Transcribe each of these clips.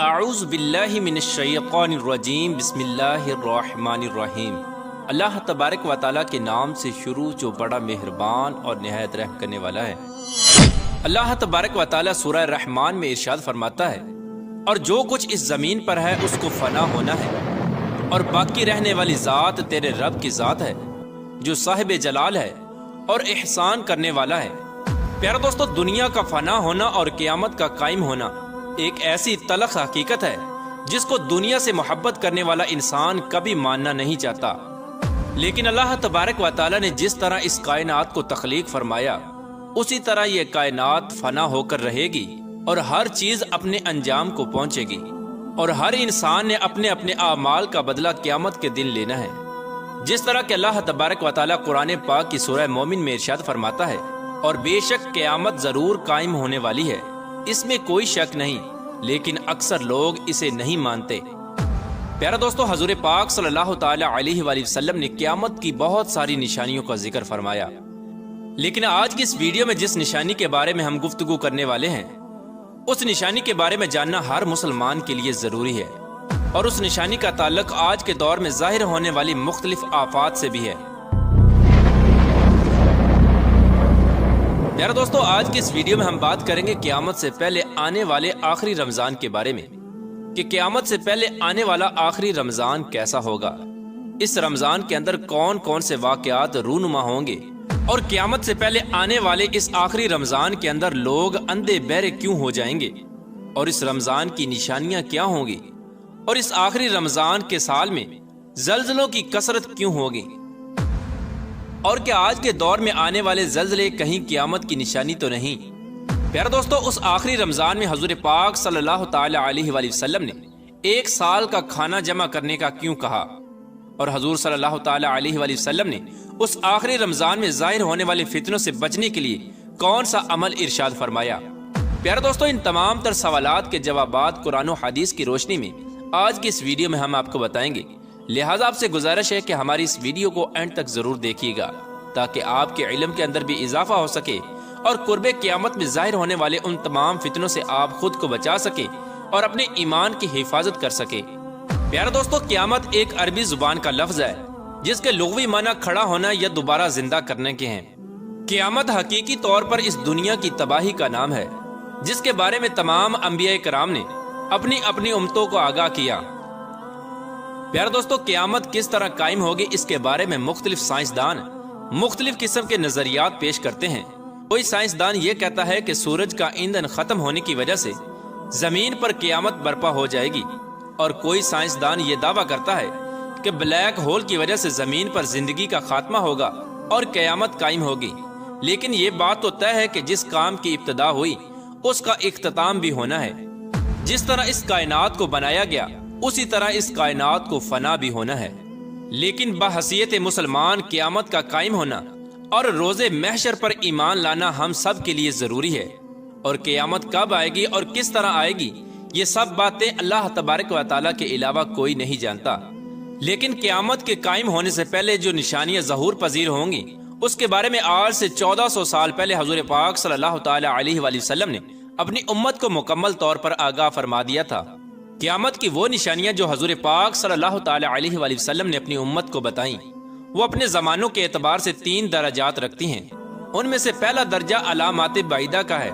اعوذ باللہ من الشیطان الرجیم بسم اللہ الرحمن الرحیم۔ اللہ تبارک و تعالیٰ کے نام سے شروع جو بڑا مہربان اور نہایت رحم کرنے والا ہے۔ اللہ تبارک و تعالیٰ سورہ رحمان میں ارشاد فرماتا ہے، اور جو کچھ اس زمین پر ہے اس کو فنا ہونا ہے، اور باقی رہنے والی ذات تیرے رب کی ذات ہے جو صاحب جلال ہے اور احسان کرنے والا ہے۔ پیارے دوستو، دنیا کا فنا ہونا اور قیامت کا قائم ہونا ایک ایسی تلخ حقیقت ہے جس کو دنیا سے محبت کرنے والا انسان کبھی ماننا نہیں چاہتا، لیکن اللہ تبارک و تعالیٰ نے جس طرح اس کائنات کو تخلیق فرمایا اسی طرح یہ کائنات فنا ہو کر رہے گی اور ہر چیز اپنے انجام کو پہنچے گی، اور ہر انسان نے اپنے اپنے اعمال کا بدلہ قیامت کے دن لینا ہے۔ جس طرح کہ اللہ تبارک و تعالیٰ قرآن پاک کی سورہ مومن میں ارشاد فرماتا ہے، اور بے شک قیامت ضرور قائم ہونے والی ہے، اس میں کوئی شک نہیں، لیکن اکثر لوگ اسے نہیں مانتے۔ پیارا دوستو، حضور پاک صلی اللہ تعالی علیہ وآلہ وسلم نے قیامت کی بہت ساری نشانیوں کا ذکر فرمایا، لیکن آج کی اس ویڈیو میں جس نشانی کے بارے میں ہم گفتگو کرنے والے ہیں اس نشانی کے بارے میں جاننا ہر مسلمان کے لیے ضروری ہے، اور اس نشانی کا تعلق آج کے دور میں ظاہر ہونے والی مختلف آفات سے بھی ہے۔ پیارے دوستو، آج کی اس ویڈیو میں ہم بات کریں گے قیامت سے پہلے آنے والے آخری رمضان کے بارے میں، کہ قیامت سے پہلے آنے والا آخری رمضان کیسا ہوگا، اس رمضان کے اندر کون کون سے واقعات رونما ہوں گے، اور قیامت سے پہلے آنے والے اس آخری رمضان کے اندر لوگ اندھے بہرے کیوں ہو جائیں گے، اور اس رمضان کی نشانیاں کیا ہوں گی، اور اس آخری رمضان کے سال میں زلزلوں کی کثرت کیوں ہوگی، اور کیا آج کے دور میں آنے والے زلزلے کہیں قیامت کی نشانی تو نہیں۔ پیارے دوستو، اس آخری رمضان میں حضور پاک صلی اللہ تعالی علیہ وآلہ وسلم نے ایک سال کا کھانا جمع کرنے کا کیوں کہا، اور حضور صلی اللہ تعالی علیہ وآلہ وسلم نے اس آخری رمضان میں ظاہر ہونے والے فتنوں سے بچنے کے لیے کون سا عمل ارشاد فرمایا۔ پیارے دوستو، ان تمام تر سوالات کے جوابات قرآن و حدیث کی روشنی میں آج کی اس ویڈیو میں ہم آپ کو بتائیں گے، لہٰذا آپ سے گزارش ہے کہ ہماری اس ویڈیو کو اینڈ تک ضرور دیکھیے گا تاکہ آپ کے علم کے اندر بھی اضافہ ہو سکے اور قرب قیامت میں ظاہر ہونے والے ان تمام فتنوں سے آپ خود کو بچا سکے اور اپنے ایمان کی حفاظت کر سکے۔ پیارے دوستو، قیامت ایک عربی زبان کا لفظ ہے جس کے لغوی معنی کھڑا ہونا یا دوبارہ زندہ کرنے کے ہیں۔ قیامت حقیقی طور پر اس دنیا کی تباہی کا نام ہے جس کے بارے میں تمام انبیاء کرام نے اپنی اپنی امتوں کو آگاہ کیا۔ پیارے دوستو، قیامت کس طرح قائم ہوگی اس کے بارے میں مختلف سائنسدان مختلف قسم کے نظریات پیش کرتے ہیں۔ کوئی سائنسدان یہ کہتا ہے کہ سورج کا ایندھن ختم ہونے کی وجہ سے زمین پر قیامت برپا ہو جائے گی، اور کوئی سائنسدان یہ دعویٰ کرتا ہے کہ بلیک ہول کی وجہ سے زمین پر زندگی کا خاتمہ ہوگا اور قیامت قائم ہوگی۔ لیکن یہ بات تو طے ہے کہ جس کام کی ابتدا ہوئی اس کا اختتام بھی ہونا ہے۔ جس طرح اس کائنات کو بنایا گیا اسی طرح اس کائنات کو فنا بھی ہونا ہے، لیکن بحیثیت مسلمان قیامت کا قائم ہونا اور روز محشر پر ایمان لانا ہم سب کے لیے ضروری ہے، اور قیامت کب آئے گی اور کس طرح آئے گی یہ سب باتیں اللہ تبارک و تعالیٰ کے علاوہ کوئی نہیں جانتا۔ لیکن قیامت کے قائم ہونے سے پہلے جو نشانیاں ظہور پذیر ہوں گی اس کے بارے میں آج سے 1400 سال پہلے حضور پاک صلی اللہ تعالی علیہ وآلہ وسلم نے اپنی امت کو مکمل طور پر آگاہ فرما دیا تھا۔ قیامت کی وہ نشانیاں جو حضور پاک صلی اللہ تعالی علیہ وآلہ وسلم نے اپنی امت کو بتائیں وہ اپنے زمانوں کے اعتبار سے 3 درجات رکھتی ہیں۔ ان میں سے پہلا درجہ علامات بعیدہ کا ہے،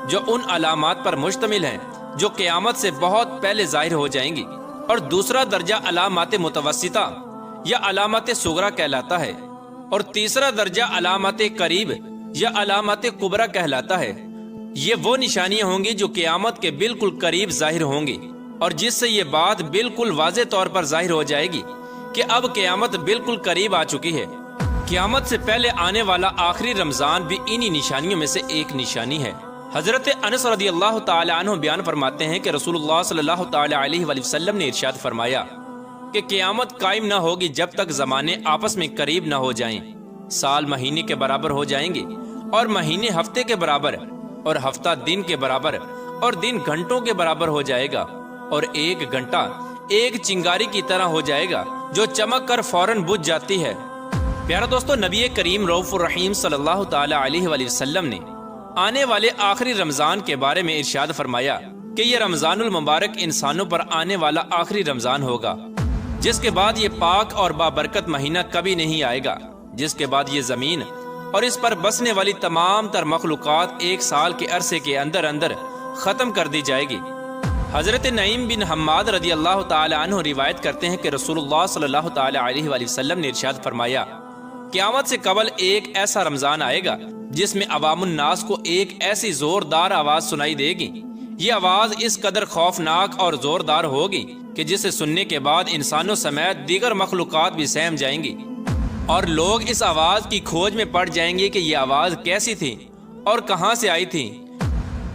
جو ان علامات پر مشتمل ہیں جو قیامت سے بہت پہلے ظاہر ہو جائیں گی، اور دوسرا درجہ علامات متوسطہ یا علامات صغرا کہلاتا ہے، اور تیسرا درجہ علامات قریب یا علامات کبریٰ کہلاتا ہے۔ یہ وہ نشانیاں ہوں گی جو قیامت کے بالکل قریب ظاہر ہوں گی، اور جس سے یہ بات بالکل واضح طور پر ظاہر ہو جائے گی کہ اب قیامت بالکل قریب آ چکی ہے۔ قیامت سے پہلے آنے والا آخری رمضان بھی انہی نشانیوں میں سے ایک نشانی ہے۔ حضرت انس رضی اللہ تعالی عنہ بیان فرماتے ہیں کہ رسول اللہ صلی اللہ تعالی علیہ وآلہ وسلم نے ارشاد فرمایا کہ قیامت قائم نہ ہوگی جب تک زمانے آپس میں قریب نہ ہو جائیں۔ سال مہینے کے برابر ہو جائیں گے، اور مہینے ہفتے کے برابر، اور ہفتہ دن کے برابر، اور دن گھنٹوں کے برابر ہو جائے گا، اور ایک گھنٹہ ایک چنگاری کی طرح ہو جائے گا جو چمک کر فوراً بجھ جاتی ہے۔ پیارا دوستو، نبی کریم رؤوف الرحیم صلی اللہ تعالی علیہ وآلہ وسلم نے آنے والے آخری رمضان کے بارے میں ارشاد فرمایا کہ یہ رمضان المبارک انسانوں پر آنے والا آخری رمضان ہوگا، جس کے بعد یہ پاک اور بابرکت مہینہ کبھی نہیں آئے گا، جس کے بعد یہ زمین اور اس پر بسنے والی تمام تر مخلوقات ایک سال کے عرصے کے اندر اندر ختم کر دی جائے گی۔ حضرت نعیم بن حماد رضی اللہ تعالی عنہ روایت کرتے ہیں کہ رسول اللہ صلی اللہ تعالی علیہ وآلہ وسلم نے ارشاد فرمایا، قیامت سے قبل ایک ایسا رمضان آئے گا جس میں عوام الناس کو ایک ایسی زوردار آواز سنائی دے گی۔ یہ آواز اس قدر خوفناک اور زوردار ہوگی کہ جسے سننے کے بعد انسانوں سمیت دیگر مخلوقات بھی سہم جائیں گی، اور لوگ اس آواز کی کھوج میں پڑ جائیں گے کہ یہ آواز کیسی تھی اور کہاں سے آئی تھی،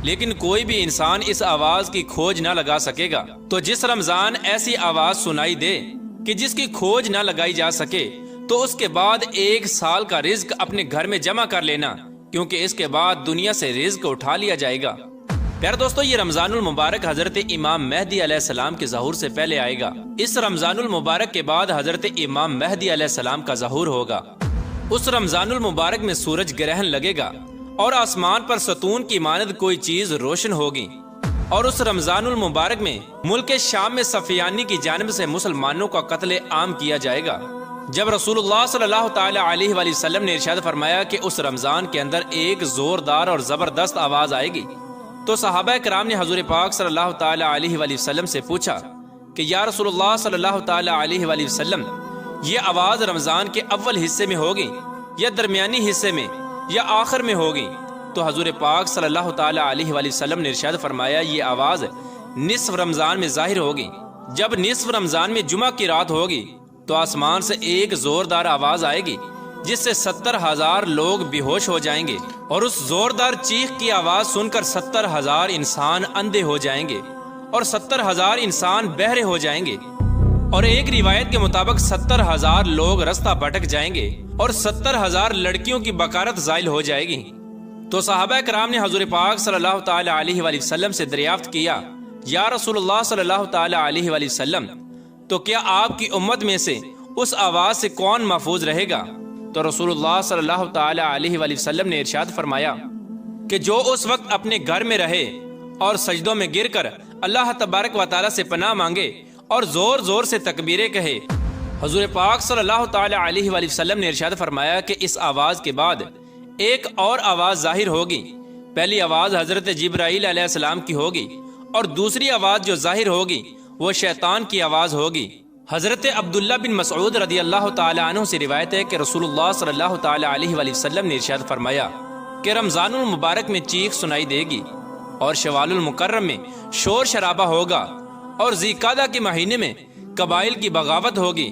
لیکن کوئی بھی انسان اس آواز کی کھوج نہ لگا سکے گا۔ تو جس رمضان ایسی آواز سنائی دے کہ جس کی کھوج نہ لگائی جا سکے، تو اس کے بعد ایک سال کا رزق اپنے گھر میں جمع کر لینا، کیونکہ اس کے بعد دنیا سے رزق اٹھا لیا جائے گا۔ پیارے دوستو، یہ رمضان المبارک حضرت امام مہدی علیہ السلام کے ظہور سے پہلے آئے گا۔ اس رمضان المبارک کے بعد حضرت امام مہدی علیہ السلام کا ظہور ہوگا۔ اس رمضان المبارک میں سورج گرہن لگے گا اور آسمان پر ستون کی مانند کوئی چیز روشن ہوگی، اور اس رمضان المبارک میں ملک شام میں سفیانی کی جانب سے مسلمانوں کا قتل عام کیا جائے گا۔ جب رسول اللہ صلی اللہ تعالی علیہ وآلہ وسلم نے ارشاد فرمایا کہ اس رمضان کے اندر ایک زوردار اور زبردست آواز آئے گی، تو صحابہ کرام نے حضور پاک صلی اللہ تعالی علیہ وآلہ وسلم سے پوچھا کہ یا رسول اللہ صلی اللہ تعالی علیہ وآلہ وسلم، یہ آواز رمضان کے اول حصے میں ہوگی یا درمیانی حصے میں یا آخر میں ہوگی؟ تو حضور پاک صلی اللہ تعالی علیہ وآلہ وسلم نے ارشاد فرمایا، یہ آواز نصف رمضان میں ظاہر ہوگی۔ جب نصف رمضان میں جمعہ کی رات ہوگی تو آسمان سے ایک زوردار آواز آئے گی جس سے 70,000 لوگ بے ہوش ہو جائیں گے، اور اس زوردار چیخ کی آواز سن کر 70,000 انسان اندھے ہو جائیں گے اور 70,000 انسان بہرے ہو جائیں گے، اور ایک روایت کے مطابق 70,000 لوگ رستہ بھٹک جائیں گے اور 70,000 لڑکیوں کی بکارت زائل ہو جائے گی۔ تو صحابہ کرام نے حضور پاک صلی اللہ تعالی علیہ وآلہ وسلم سے دریافت کیا، یا رسول اللہ صلی اللہ تعالی علیہ وآلہ وسلم، تو کیا آپ کی امت میں سے اس آواز سے کون محفوظ رہے گا؟ تو رسول اللہ صلی اللہ تعالی علیہ وآلہ وسلم نے ارشاد فرمایا کہ جو اس وقت اپنے گھر میں رہے اور سجدوں میں گر کر اللہ تبارک و تعالی سے پناہ مانگے اور زور زور سے تکبیریں کہے۔ حضور پاک صلی اللہ تعالی علیہ وآلہ وسلم نے ارشاد فرمایا کہ اس آواز کے بعد ایک اور آواز ظاہر ہوگی۔ پہلی آواز حضرت جبرائیل علیہ السلام کی ہوگی، اور دوسری آواز جو ظاہر ہوگی وہ شیطان کی آواز ہوگی۔ حضرت عبداللہ بن مسعود رضی اللہ تعالی عنہ سے روایت ہے کہ رسول اللہ صلی اللہ تعالی علیہ وآلہ وسلم نے ارشاد فرمایا کہ رمضان المبارک میں چیخ سنائی دے گی، اور شوال المکرم میں شور شرابہ ہوگا، اور ذی قعدہ کے مہینے میں قبائل کی بغاوت ہوگی،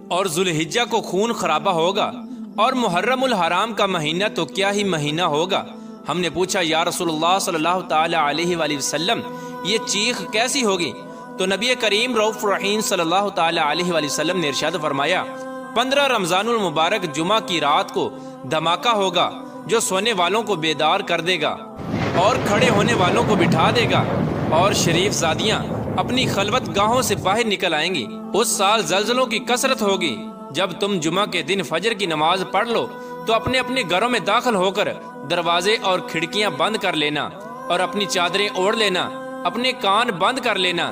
اور ذوالحجہ کو خون خرابہ ہوگا، اور محرم الحرام کا مہینہ تو کیا ہی مہینہ ہوگا۔ ہم نے پوچھا، یا رسول اللہ صلی اللہ تعالی علیہ وآلہ وسلم، یہ چیخ کیسی ہوگی؟ تو نبی کریم رؤوف رحیم صلی اللہ تعالی علیہ وآلہ وسلم نے ارشاد فرمایا، 15 رمضان المبارک جمعہ کی رات کو دھماکہ ہوگا جو سونے والوں کو بیدار کر دے گا اور کھڑے ہونے والوں کو بٹھا دے گا، اور شریف زادیاں اپنی خلوت گاہوں سے باہر نکل آئیں گی۔ اس سال زلزلوں کی کثرت ہوگی۔ جب تم جمعہ کے دن فجر کی نماز پڑھ لو تو اپنے اپنے گھروں میں داخل ہو کر دروازے اور کھڑکیاں بند کر لینا، اور اپنی چادریں اوڑھ لینا، اپنے کان بند کر لینا،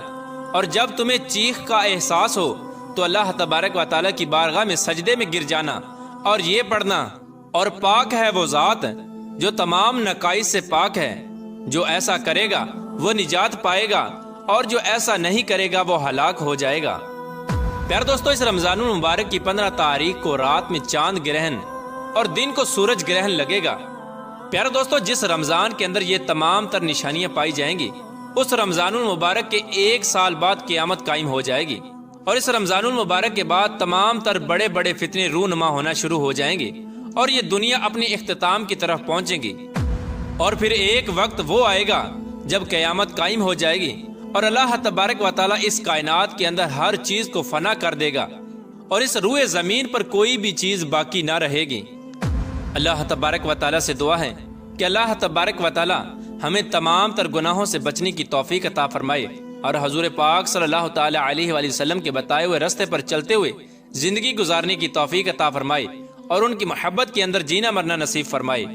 اور جب تمہیں چیخ کا احساس ہو تو اللہ تبارک و تعالیٰ کی بارگاہ میں سجدے میں گر جانا اور یہ پڑھنا، اور پاک ہے وہ ذات جو تمام نقائص سے پاک ہے، جو ایسا کرے گا وہ نجات پائے گا، اور جو ایسا نہیں کرے گا وہ ہلاک ہو جائے گا۔ پیارے دوستو، اس رمضان المبارک کی 15 تاریخ کو رات میں چاند گرہن اور دن کو سورج گرہن لگے گا۔ پیارے دوستو، جس رمضان کے اندر یہ تمام تر نشانیاں پائی جائیں گی، اس رمضان المبارک کے 1 سال بعد قیامت قائم ہو جائے گی، اور اس رمضان المبارک کے بعد تمام تر بڑے بڑے فتنے رونما ہونا شروع ہو جائیں گے، اور یہ دنیا اپنی اختتام کی طرف پہنچے گی، اور پھر ایک وقت وہ آئے گا جب قیامت قائم ہو جائے گی، اور اللہ تبارک و تعالیٰ اس کائنات کے اندر ہر چیز کو فنا کر دے گا، اور اس روئے زمین پر کوئی بھی چیز باقی نہ رہے گی۔ اللہ تبارک و تعالیٰ سے دعا ہے کہ اللہ تبارک و تعالیٰ ہمیں تمام تر گناہوں سے بچنے کی توفیق عطا فرمائے، اور حضور پاک صلی اللہ تعالی علیہ وآلہ وسلم کے بتائے ہوئے راستے پر چلتے ہوئے زندگی گزارنے کی توفیق عطا فرمائے، اور ان کی محبت کے اندر جینا مرنا نصیب فرمائے۔